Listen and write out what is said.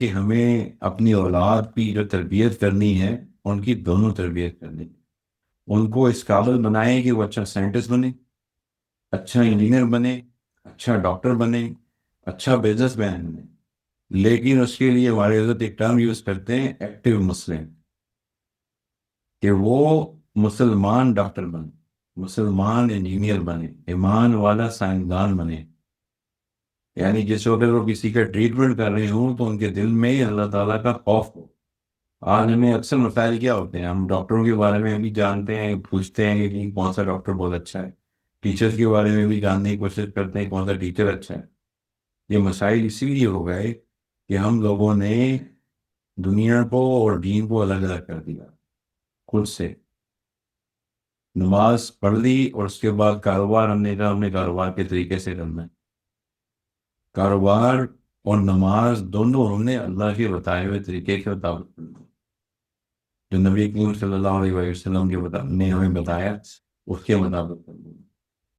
کہ ہمیں اپنی اولاد کی جو تربیت کرنی ہے ان کی دونوں تربیت کرنی ہے. ان کو اس قابل بنائیں کہ وہ اچھا سائنٹسٹ بنے، اچھا انجینئر بنے، اچھا ڈاکٹر بنے، اچھا بزنس مین بنے. لیکن اس کے لیے ہمارے حضرت ایک ٹرم یوز کرتے ہیں ایکٹیو مسلم، کہ وہ مسلمان ڈاکٹر بنے، مسلمان انجینئر بنے، ایمان والا سائنسدان بنے. یعنی جس وقت وہ کسی کا ٹریٹمنٹ کر رہے ہوں تو ان کے دل میں اللہ تعالیٰ کا خوف ہو. آج ہمیں اکثر مسائل کیا ہوتے ہیں، ہم ڈاکٹروں کے بارے میں بھی جانتے ہیں، پوچھتے ہیں کہ کون سا ڈاکٹر بہت اچھا ہے، ٹیچر کے بارے میں بھی جاننے کی کوشش کرتے ہیں کون سا ٹیچر اچھا ہے. یہ مسائل اسی لیے ہو گئے کہ ہم لوگوں نے دنیا کو اور دین کو الگ الگ کر دیا خود سے. نماز پڑھ لی اور اس کے بعد کاروبار ہم نے کہا ہم نے کاروبار کے طریقے سے کرنا ہے. کاروبار اور نماز دونوں ہم نے اللہ کے بتائے ہوئے طریقے کے مطابق کرنا ہے. جو نبی کریم صلی اللہ علیہ وسلم کے نے ہمیں بتایا اس کے مطابق کرنا ہے.